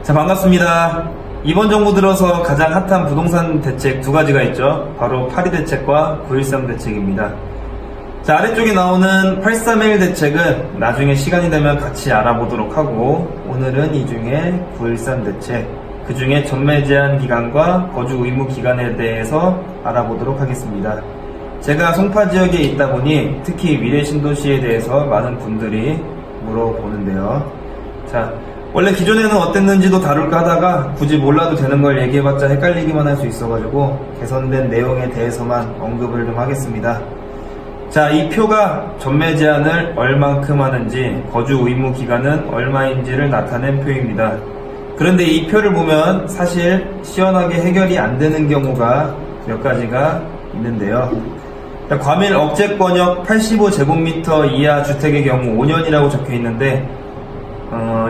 자, 반갑습니다. 이번 정부 들어서 가장 핫한 부동산 대책 두 가지가 있죠. 바로 8.2 대책과 9.13 대책입니다. 자, 아래쪽에 나오는 8.3.1 대책은 나중에 시간이 되면 같이 알아보도록 하고, 오늘은 이 중에 9.13 대책, 그 중에 전매 제한 기간과 거주 의무 기간에 대해서 알아보도록 하겠습니다. 제가 송파 지역에 있다 보니 특히 미래 신도시에 대해서 많은 분들이 물어보는데요. 자, 원래 기존에는 어땠는지도 다룰까 하다가 굳이 몰라도 되는 걸 얘기해봤자 헷갈리기만 할 수 있어가지고 개선된 내용에 대해서만 언급을 좀 하겠습니다. 자, 이 표가 전매 제한을 얼만큼 하는지, 거주 의무 기간은 얼마인지를 나타낸 표입니다. 그런데 이 표를 보면 사실 시원하게 해결이 안 되는 경우가 몇 가지가 있는데요. 과밀 억제권역 85제곱미터 이하 주택의 경우 5년이라고 적혀 있는데,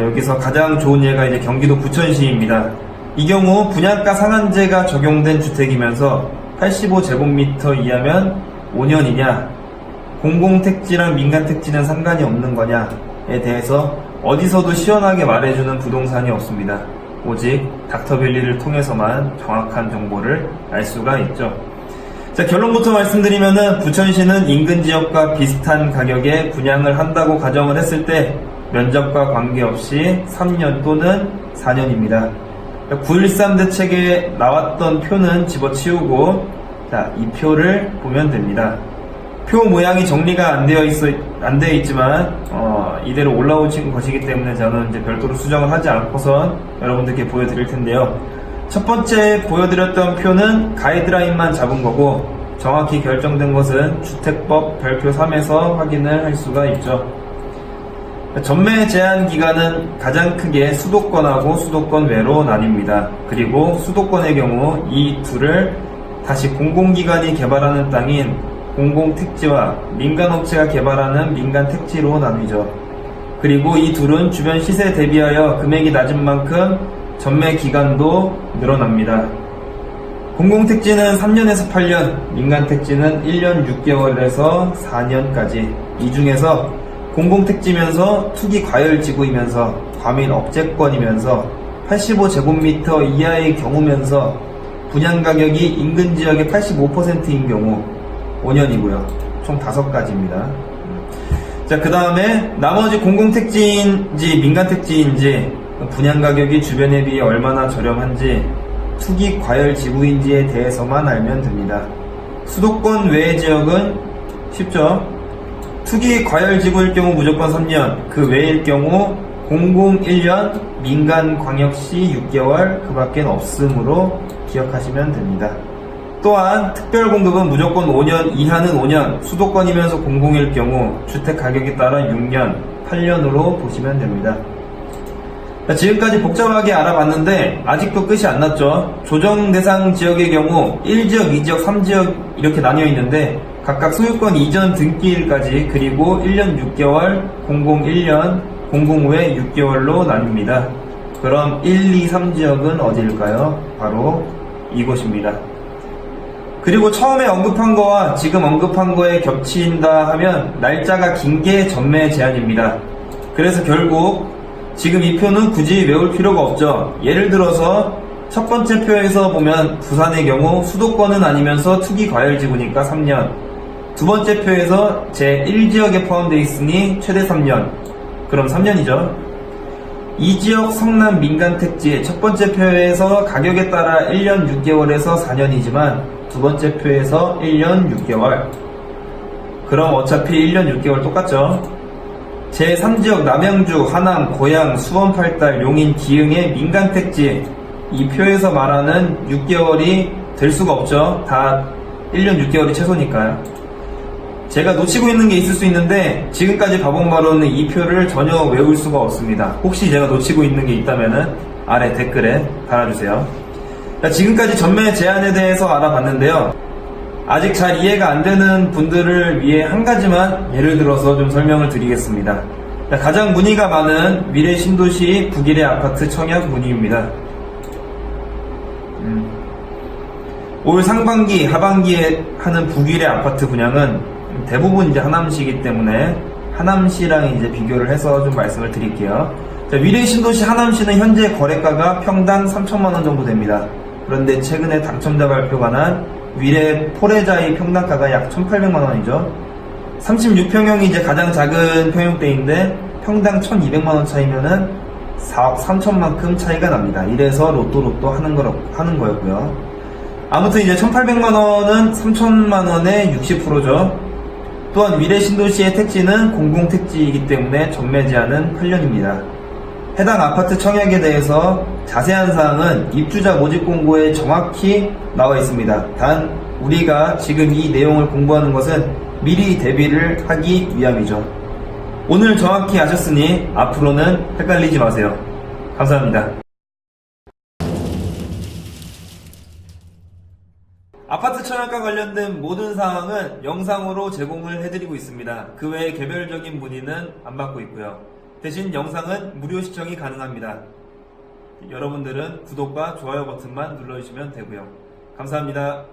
여기서 가장 좋은 예가 이제 경기도 부천시입니다. 이 경우 분양가 상한제가 적용된 주택이면서 85제곱미터 이하면 5년이냐, 공공택지랑 민간택지는 상관이 없는 거냐에 대해서 어디서도 시원하게 말해주는 부동산이 없습니다. 오직 닥터밸리를 통해서만 정확한 정보를 알 수가 있죠. 자, 결론부터 말씀드리면은 부천시는 인근 지역과 비슷한 가격에 분양을 한다고 가정을 했을 때 면적과 관계없이 3년 또는 4년입니다. 9.13 대책에 나왔던 표는 집어치우고, 자, 이 표를 보면 됩니다. 표 모양이 정리가 안 되어 있지만 이대로 올라오신 것이기 때문에 저는 이제 별도로 수정을 하지 않고선 여러분들께 보여드릴 텐데요. 첫 번째 보여드렸던 표는 가이드라인만 잡은 거고, 정확히 결정된 것은 주택법 별표 3에서 확인을 할 수가 있죠. 전매 제한 기간은 가장 크게 수도권하고 수도권 외로 나뉩니다. 그리고 수도권의 경우 이 둘을 다시 공공기관이 개발하는 땅인 공공택지와 민간업체가 개발하는 민간택지로 나뉘죠. 그리고 이 둘은 주변 시세 대비하여 금액이 낮은 만큼 전매 기간도 늘어납니다. 공공택지는 3년에서 8년, 민간택지는 1년 6개월에서 4년까지. 이 중에서 공공택지면서 투기 과열지구이면서 과밀 억제권이면서 85제곱미터 이하의 경우면서 분양가격이 인근 지역의 85%인 경우 5년이고요. 총 5가지입니다. 자, 그 다음에 나머지 공공택지인지 민간택지인지 분양가격이 주변에 비해 얼마나 저렴한지 투기 과열지구인지에 대해서만 알면 됩니다. 수도권 외의 지역은 쉽죠. 투기 과열지구일 경우 무조건 3년, 그 외일 경우 공공 1년, 민간 광역시 6개월, 그 밖엔 없으므로 기억하시면 됩니다. 또한 특별공급은 무조건 5년 이하는 5년, 수도권이면서 공공일 경우 주택 가격에 따라 6년, 8년으로 보시면 됩니다. 지금까지 복잡하게 알아봤는데 아직도 끝이 안 났죠. 조정 대상 지역의 경우 1지역, 2지역, 3지역 이렇게 나뉘어 있는데 각각 소유권 이전 등기일까지, 그리고 1년 6개월, 공공 1년, 공공 외 6개월로 나뉩니다. 그럼 1, 2, 3지역은 어디일까요? 바로 이곳입니다. 그리고 처음에 언급한 거와 지금 언급한 거에 겹친다 하면 날짜가 긴 게 전매 제한입니다. 그래서 결국 지금 이 표는 굳이 외울 필요가 없죠. 예를 들어서 첫 번째 표에서 보면 부산의 경우 수도권은 아니면서 투기 과열지구니까 3년, 두 번째 표에서 제1지역에 포함되어 있으니 최대 3년, 그럼 3년이죠. 이 지역 성남 민간택지 첫 번째 표에서 가격에 따라 1년 6개월에서 4년이지만 두 번째 표에서 1년 6개월, 그럼 어차피 1년 6개월 똑같죠. 제3지역 남양주, 하남, 고양, 수원, 팔달, 용인, 기흥의 민간택지 이 표에서 말하는 6개월이 될 수가 없죠. 다 1년 6개월이 최소니까요. 제가 놓치고 있는 게 있을 수 있는데 지금까지 봐본 바로는 이 표를 전혀 외울 수가 없습니다. 혹시 제가 놓치고 있는 게 있다면 아래 댓글에 달아주세요. 지금까지 전매 제한에 대해서 알아봤는데요. 아직 잘 이해가 안 되는 분들을 위해 한 가지만 예를 들어서 좀 설명을 드리겠습니다. 가장 문의가 많은 미래 신도시 북일의 아파트 청약 문의입니다. 올 상반기, 하반기에 하는 북일의 아파트 분양은 대부분 이제 하남시이기 때문에 하남시랑 이제 비교를 해서 좀 말씀을 드릴게요. 자, 위례 신도시 하남시는 현재 거래가가 평당 3천만원 정도 됩니다. 그런데 최근에 당첨자 발표가 난 위례 포레자의 평당가가 약 1,800만원이죠. 36평형이 이제 가장 작은 평형대인데 평당 1,200만원 차이면은 4억 3천만큼 차이가 납니다. 이래서 로또 하는 거였고요. 아무튼 이제 1,800만원은 3천만원의 60%죠. 또한 위례 신도시의 택지는 공공택지이기 때문에 전매 제한은 8년입니다. 해당 아파트 청약에 대해서 자세한 사항은 입주자 모집 공고에 정확히 나와 있습니다. 단 우리가 지금 이 내용을 공부하는 것은 미리 대비를 하기 위함이죠. 오늘 정확히 아셨으니 앞으로는 헷갈리지 마세요. 감사합니다. 아파트 청약과 관련된 모든 사항은 영상으로 제공을 해드리고 있습니다. 그 외에 개별적인 문의는 안 받고 있고요. 대신 영상은 무료 시청이 가능합니다. 여러분들은 구독과 좋아요 버튼만 눌러주시면 되고요. 감사합니다.